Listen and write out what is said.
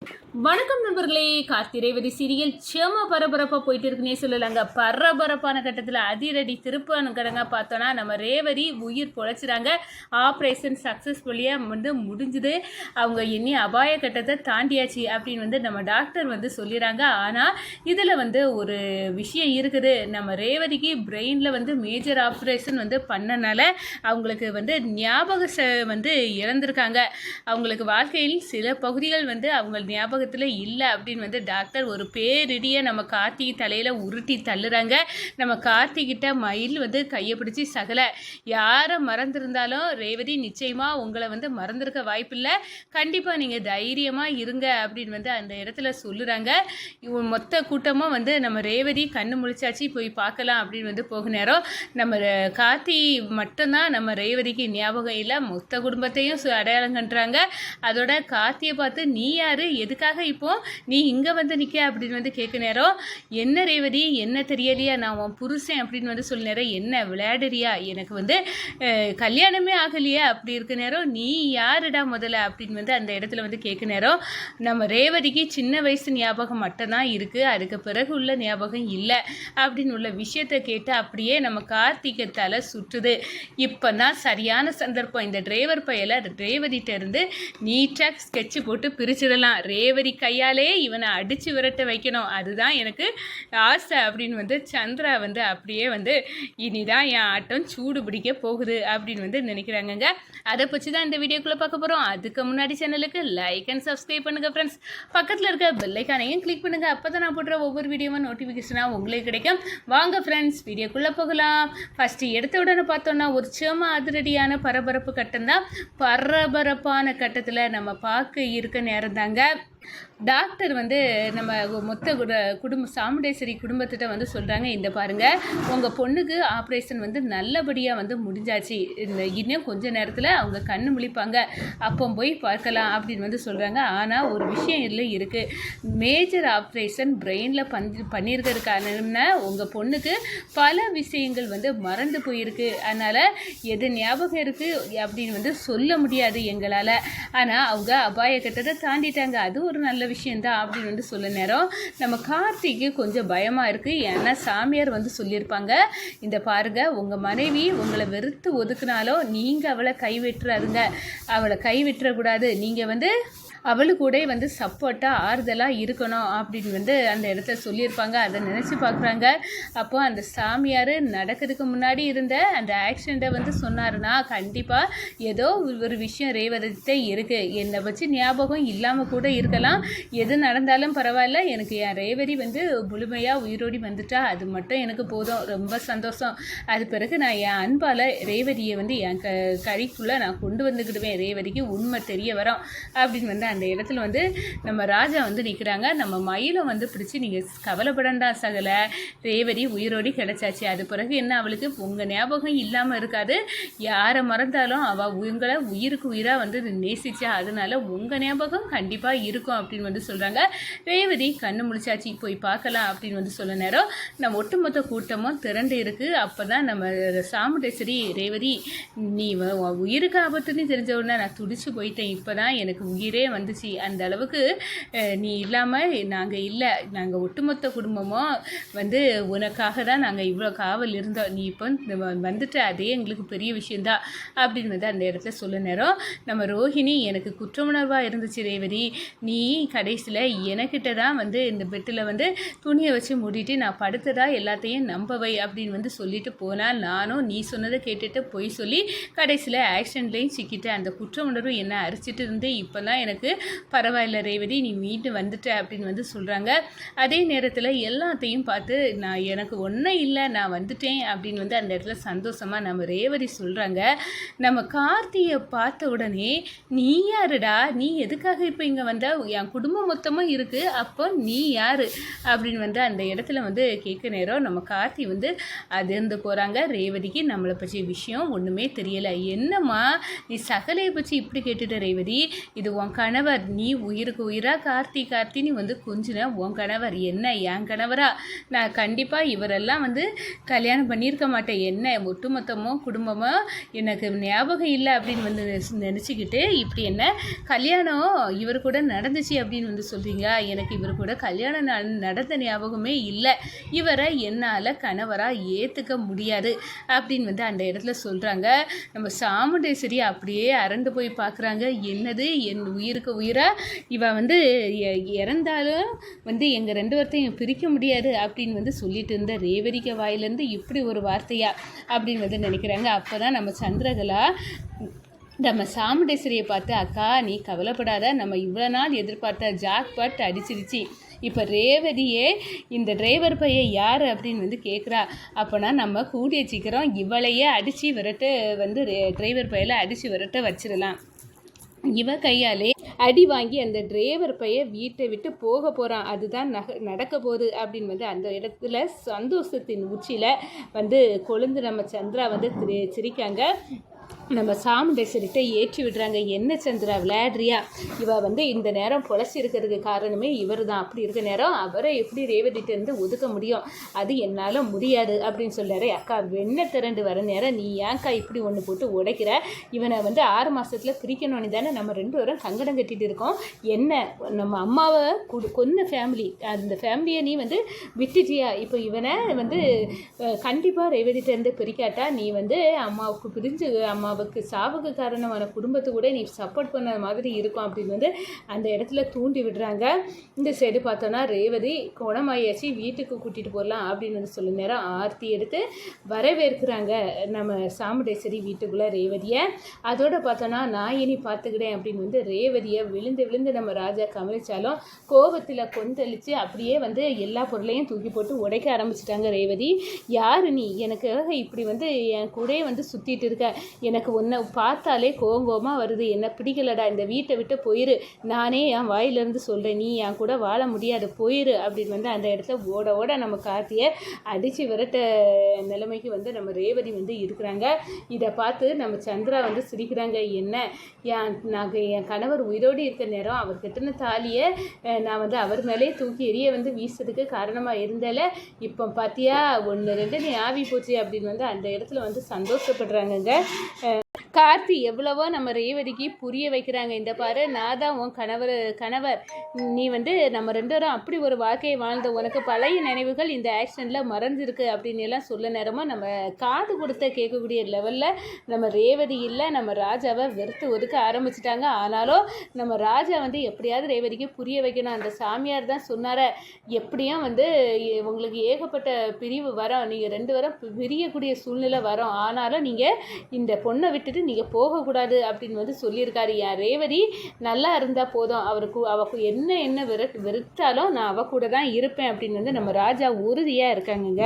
வணக்கம் நண்பர்களே. கார்த்திரேவதி சீரியல் செம பரபரப்பாக போயிட்டு இருக்குன்னே சொல்லலாங்க. பரபரப்பான கட்டத்தில் அதிரடி திருப்பான கடங்க பார்த்தோன்னா நம்ம ரேவதி உயிர் பொழைச்சிறாங்க. ஆப்ரேஷன் சக்ஸஸ்ஃபுல்லியாக முடிஞ்சுது. அவங்க இனி அபாய கட்டத்தை தாண்டியாச்சு அப்படின்னு நம்ம டாக்டர் சொல்லிடுறாங்க. ஆனால் இதில் ஒரு விஷயம் இருக்குது. நம்ம ரேவதிக்கு பிரெயினில் மேஜர் ஆப்ரேஷன் பண்ணனால அவங்களுக்கு ஞாபக இழந்திருக்காங்க. அவங்களுக்கு வாழ்க்கையில் சில பகுதிகள் அவங்க ஞாபகத்தில் இல்லை அப்படின்னு டாக்டர் ஒரு பேரிடியை நம்ம கார்த்திகை தலையில் உருட்டி தள்ளுறாங்க. நம்ம கார்த்திகிட்ட மயில் கையை பிடிச்சி சகல யாரை மறந்துருந்தாலும் ரேவதி நிச்சயமாக உங்களை மறந்துருக்க வாய்ப்பில்லை, கண்டிப்பாக நீங்கள் தைரியமாக இருங்க அப்படின்னு அந்த இடத்துல சொல்லுறாங்க. மொத்த கூட்டமும் நம்ம ரேவதி கண்ணு முழிச்சாச்சு போய் பார்க்கலாம் அப்படின்னு போக நேரம் நம்ம கார்த்தி மட்டும்தான் நம்ம ரேவதிக்கு ஞாபகம் இல்லை. மொத்த குடும்பத்தையும் அடையாளம் கண்டுறாங்க. அதோட கார்த்தியை பார்த்து நீ யாரு, எதுக்காக இப்போ நீ இங்கே நிற்க அப்படின்னு கேட்க நேரம், என்ன ரேவதி என்ன தெரியலையா, நான் உன் புருஷன் அப்படின்னு சொல்ல நேரம், என்ன விளையாடுறியா, எனக்கு கல்யாணமே ஆகலையா அப்படி இருக்க நேரம், நீ யாருடா முதல்ல அப்படின்னு அந்த இடத்துல கேட்க நேரம், நம்ம ரேவதிக்கு சின்ன வயசு ஞாபகம் மட்டும்தான் இருக்குது, அதுக்கு பிறகு உள்ள ஞாபகம் இல்லை அப்படின்னு உள்ள விஷயத்தை கேட்டு அப்படியே நம்ம கார்த்திகை தலை சுற்றுது. இப்போ தான் சரியான சந்தர்ப்பம். இந்த டிரைவர் பையலை ரேவதிட்ட இருந்து நீட்டாக ஸ்கெட்சு போட்டு பிரிச்சிடலாம். ரேவதி கையாலே இவனை அடித்து விரட்ட வைக்கணும், அதுதான் எனக்கு ஆசை அப்படின்னு சந்திரா அப்படியே இனிதான் என் ஆட்டம் சூடு பிடிக்க போகுது அப்படின்னு நினைக்கிறாங்கங்க. அதை பற்றி தான் இந்த வீடியோக்குள்ளே பார்க்க போகிறோம். அதுக்கு முன்னாடி சேனலுக்கு லைக் அண்ட் சப்ஸ்கிரைப் பண்ணுங்கள் ஃப்ரெண்ட்ஸ். பக்கத்தில் இருக்க பெல்லைக்கானையும் கிளிக் பண்ணுங்கள். அப்போ தான் நான் போடுற ஒவ்வொரு வீடியோவும் நோட்டிஃபிகேஷனாக உங்களுக்கு கிடைக்கும். வாங்க ஃப்ரெண்ட்ஸ் வீடியோக்குள்ளே போகலாம். ஃபஸ்ட்டு எடுத்த உடனே பார்த்தோன்னா ஒரு செம அதிரடியான பரபரப்பு கட்டம் தான். பரபரப்பான கட்டத்தில் நம்ம பார்க்க இருக்க நேரம் தாங்க. டாக்டர் நம்ம மொத்த குடும்ப சாமுண்டேஸ்வரி குடும்பத்திட்ட சொல்கிறாங்க, இந்த பாருங்கள் உங்கள் பொண்ணுக்கு ஆப்ரேஷன் நல்லபடியாக முடிஞ்சாச்சு, இன்னும் கொஞ்சம் நேரத்தில் அவங்க கண்ணு முழிப்பாங்க, அப்போ போய் பார்க்கலாம் அப்படின்னு சொல்கிறாங்க. ஆனால் ஒரு விஷயம் இல்லை இருக்குது, மேஜர் ஆப்ரேஷன் பிரெயினில் பண்ணியிருக்கிறதுக்கான உங்கள் பொண்ணுக்கு பல விஷயங்கள் மறந்து போயிருக்கு, அதனால் எது ஞாபகம் இருக்குது அப்படின்னு சொல்ல முடியாது எங்களால். ஆனால் அவங்க அபாய கட்டத்தை தாண்டிட்டாங்க, அது ஒரு நல்ல விஷயந்தான் அப்படின்னு சொல்ல நேரம் நம்ம கார்த்திக்கு கொஞ்சம் பயமாக இருக்குது. ஏன்னா சாமியார் சொல்லியிருப்பாங்க, இந்த பாருங்க உங்கள் மனைவி உங்களை வெறுத்து ஒதுக்குனாலோ நீங்கள் அவளை கைவிட்டுறாருங்க, அவளை கைவிட்டுறக்கூடாது, நீங்கள் அவளு கூட சப்போர்ட்டாக ஆறுதலாக இருக்கணும் அப்படின்னு அந்த இடத்துல சொல்லியிருப்பாங்க. அதை நினச்சி பார்க்குறாங்க. அப்போ அந்த சாமியார் நடக்கிறதுக்கு முன்னாடி இருந்த அந்த ஆக்சிடெண்ட்டை சொன்னாருன்னா கண்டிப்பாக ஏதோ ஒரு விஷயம் ரேவதிட்டே இருக்குது, என்னை வச்சு ஞாபகம் இல்லாமல் கூட இருக்கலாம், எது நடந்தாலும் பரவாயில்ல, எனக்கு என் ரேவதி முழுமையாக உயிரோடி வந்துட்டா அது மட்டும் எனக்கு போதும், ரொம்ப சந்தோஷம், அது பிறகு நான் என் அன்பால் ரேவதியை என் கழிக்குள்ளே நான் கொண்டு வந்துக்கிடுவேன், ரேவதிக்கு உண்மை தெரிய வரும் அப்படின்னு அந்த இடத்துல நம்ம ராஜா நிற்கிறாங்க. நம்ம மயிலை பிடிச்சி நீங்கள் கவலைப்படண்டா சகல, ரேவதி உயிரோடி கிடைச்சாச்சு, அது பிறகு என்ன அவளுக்கு உங்கள் ஞாபகம் இல்லாமல் இருக்காது, யாரை மறந்தாலும் அவள் உங்களை உயிருக்கு உயிராக நேசிச்சா, அதனால உங்கள் ஞாபகம் கண்டிப்பாக இருக்கும் அப்படின்னு சொல்கிறாங்க. ரேவதி கண்ணு முழிச்சாச்சு போய் பார்க்கலாம் அப்படின்னு சொல்ல நேரம் நம்ம ஒட்டுமொத்த கூட்டமும் திரண்டு இருக்குது. அப்போ தான் நம்ம சாமுண்டேஸ்வரி, ரேவதி நீ உயிருக்கு ஆபத்துன்னு தெரிஞ்ச உடனே நான் துடிச்சு போயிட்டேன், இப்போ தான் எனக்கு உயிரே வந்துச்சு, அந்த அளவுக்கு நீ இல்லாமல் நாங்கள் இல்லை, நாங்கள் ஒட்டுமொத்த குடும்பமும் உனக்காக தான் நாங்கள் இவ்வளோ காவல் இருந்தோம், நீ இப்போ வந்துட்டு அதே எங்களுக்கு பெரிய விஷயந்தான் அப்படின்னு அந்த இடத்துல சொல்ல நேரம் நம்ம ரோஹிணி எனக்கு குற்றமுணர்வாக இருந்துச்சு ரேவதி, நீ கடைசியில் எனக்கிட்ட தான் இந்த பெட்டில் துணியை வச்சு மூடிட்டு நான் படுத்ததா எல்லாத்தையும் நம்பவை அப்படின்னு சொல்லிட்டு போனால், நானும் நீ சொன்னதை கேட்டுட்டு போய் சொல்லி கடைசியில் ஆக்சிடெண்ட்லேயும் சிக்கிட்டேன், அந்த குற்ற உணர்வு என்னை அரிச்சிட்டு இருந்து இப்போ தான் எனக்கு பரவாயில்ல ரேவதி நீ மீட்டு வந்துட்ட அப்படின்னு சொல்கிறாங்க. அதே நேரத்தில் எல்லாத்தையும் பார்த்து நான் எனக்கு ஒன்றும் இல்லை நான் வந்துட்டேன் அப்படின்னு அந்த இடத்துல சந்தோஷமாக நம்ம ரேவதி சொல்கிறாங்க. நம்ம கார்த்தியை பார்த்த உடனே நீ யாருடா, நீ எதுக்காக இப்போ இங்கே வந்த, என் குடும்பம் மொத்தமும் இருக்குது, அப்போ நீ யார் அப்படின்னு அந்த இடத்துல கேட்க நேரம் நம்ம கார்த்தி அதிர்ந்து போகிறாங்க. ரேவதிக்கு நம்மளை பற்றிய விஷயம் ஒன்றுமே தெரியலை, என்னம்மா நீ சகலையை பற்றி இப்படி கேட்டுட்ட ரேவதி, இது உன் கணவர், நீ உயிருக்கு உயிராக கார்த்தின்னு வந்து கொஞ்சின உன் கணவர் என்ன என் கணவரா? நான் கண்டிப்பாக இவரெல்லாம் வந்து கல்யாணம் பண்ணியிருக்க மாட்டேன். என்ன ஒட்டுமொத்தமோ குடும்பமோ எனக்கு ஞாபகம் இல்லை அப்படின்னு வந்து நினச்சிக்கிட்டு இப்படி என்ன கல்யாணம் இவர் கூட நடந்துச்சு அப்படின்னு வந்து சொல்கிறீங்க. எனக்கு இவர் கூட கல்யாணம் நடந்த ஞாபகமே இல்லை. இவரை என்னால் கணவராக ஏற்றுக்க முடியாது அப்படின்னு வந்து அந்த இடத்துல சொல்கிறாங்க. நம்ம சாமுண்டேஸ்வரி அப்படியே அரண்டு போய் பார்க்குறாங்க. என்னது என் உயிருக்கு உயிராக இவ வந்து இறந்தாலும் வந்து எங்கள் 2 பேர்த்தையும் பிரிக்க முடியாது அப்படின்னு வந்து சொல்லிட்டு இருந்த ரேவதிக்க வாயிலேருந்து இப்படி ஒரு வார்த்தையா அப்படின்னு வந்து நினைக்கிறாங்க. அப்போ தான் நம்ம சந்திரகலா நம்ம சாமுண்டேஸ்வரியை பார்த்து, அக்கா நீ கவலைப்படாத, நம்ம இவ்வளோ நாள் எதிர்பார்த்த ஜாக்பாட் அடிச்சிருச்சு. இப்போ ரேவதியே இந்த டிரைவர் பையன் யார் அப்படின்னு வந்து கேட்குறா. அப்போனா நம்ம கூடிய சீக்கிரம் இவளையே அடித்து விரட்ட வந்து டிரைவர் பையில அடித்து விரட்ட வச்சிடலாம். இவ கையாலே அடி வாங்கி அந்த டிரைவர் பையன் வீட்டை விட்டு போக போகிறான். அதுதான் நடக்க போகுது அப்படின்னு வந்து அந்த இடத்துல சந்தோஷத்தின் உச்சியில் வந்து கொழுந்து நம்ம சந்திரா வந்து சிரிக்காங்க. நம்ம சாமுண்டேஸ்வரிட்ட ஏற்றி விடுறாங்க. என்ன சந்திரா விளையாடுறியா? இவ வந்து இந்த நேரம் பொழைச்சிருக்கிறதுக்கு காரணமே இவர் தான். அப்படி இருக்க நேரம் அவரை எப்படி ரேவதிட்டேருந்து ஒதுக்க முடியும்? அது என்னால் முடியாது அப்படின்னு சொல்கிறாரு. அக்கா வெண்ணை திரண்டு வர நேரம் நீ ஏன்க்கா இப்படி ஒன்று போட்டு உடைக்கிற? இவனை வந்து 6 மாதத்தில் பிரிக்கணும்னு தானே நம்ம 2 பேரும் கங்கடம் கட்டிட்டு இருக்கோம். என்ன நம்ம அம்மாவை கொன்ன ஃபேமிலி, அந்த ஃபேமிலியை நீ வந்து விட்டுட்டியா? இப்போ இவனை வந்து கண்டிப்பாக ரேவதிட்டேருந்து பிரிக்காட்டா நீ வந்து அம்மாவுக்கு பிரிஞ்சு அம்மாவுக்கு சாவுக்கு காரணமான குடும்பத்தை கூட நீ சப்போர்ட் பண்ண மாதிரி இருக்கும் அப்படின்னு வந்து அந்த இடத்துல தூண்டி விடுறாங்க. இந்த சைடு பார்த்தோன்னா ரேவதி குணமாயாச்சு, வீட்டுக்கு கூட்டிகிட்டு போடலாம் அப்படின்னு வந்து சொல்ல நேரம் ஆர்த்தி எடுத்து வரவேற்கிறாங்க நம்ம சாமுண்டேஸ்வரி வீட்டுக்குள்ளே ரேவதியை. அதோட பார்த்தோன்னா நான் இனி பார்த்துக்கிட்டேன் அப்படின்னு வந்து ரேவதியை விழுந்து விழுந்து நம்ம ராஜா கவனிச்சாலும் கோபத்தில் கொந்தளித்து அப்படியே வந்து எல்லா பொருளையும் தூக்கி போட்டு உடைக்க ஆரம்பிச்சிட்டாங்க. ரேவதி யார் நீ? எனக்காக இப்படி வந்து என் கூடயே வந்து சுற்றிட்டு இருக்க. எனக்கு உன்னை பார்த்தாலே கோவமாக வருது. என்னை பிடிக்கலடா, இந்த வீட்டை விட்டு போயிரு. நானே என் வாயிலிருந்து சொல்கிறேன், நீ என் கூட வாழ முடியாது, போயிரு அப்படின்னு வந்து அந்த இடத்துல ஓட ஓட நம்ம கார்த்தியை அடித்து விரட்ட நிலைமைக்கு வந்து நம்ம ரேவதி வந்து இருக்கிறாங்க. இதை பார்த்து நம்ம சந்திரா வந்து சிரிக்கிறாங்க. என்ன என் கணவர் உயிரோடு இருக்கிற நேரம் அவர் கட்டின தாலியை நான் வந்து அவர் மேலே தூக்கி எறிய வந்து வீசுறதுக்கு காரணமாக இருந்தால இப்போ பார்த்தியா 1 2 நீ ஆவி போச்சு அப்படின்னு வந்து அந்த இடத்துல வந்து சந்தோஷப்படுறாங்கங்க. கார்த்தி எவ்வளவோ நம்ம ரேவதிக்கு புரிய வைக்கிறாங்க. இந்த பாரு, நான் தான் உன் கணவர், நீ வந்து நம்ம 2 பேரும் அப்படி ஒரு வாழ்க்கையை வாழ்ந்த, உனக்கு பழைய நினைவுகள் இந்த ஆக்சிடெண்ட்டில் மறைஞ்சிருக்கு அப்படின்னு எல்லாம் சொல்ல நேரமாக நம்ம காது கொடுத்த கேட்கக்கூடிய லெவலில் நம்ம ரேவதி இல்லை, நம்ம ராஜாவை வெறுத்து ஒதுக்க ஆரம்பிச்சிட்டாங்க. ஆனாலும் நம்ம ராஜா வந்து எப்படியாவது ரேவதிக்கு புரிய வைக்கணும். அந்த சாமியார் தான் சொன்னார, எப்படியும் வந்து உங்களுக்கு ஏகப்பட்ட பிரிவு வரோம், நீங்கள் 2 பேரும் பிரியக்கூடிய சூழ்நிலை வரும், ஆனாலும் நீங்கள் இந்த பொண்ணை விட்டுட்டு நீங்கள் போகக்கூடாது அப்படின்னு வந்து சொல்லியிருக்காரு. என் ரேவதி நல்லா இருந்தால் போதும், அவக்கு என்ன வெறுத்தாலும் நான் அவ கூட தான் இருப்பேன் அப்படின்னு வந்து நம்ம ராஜா உறுதியாக இருக்காங்கங்க.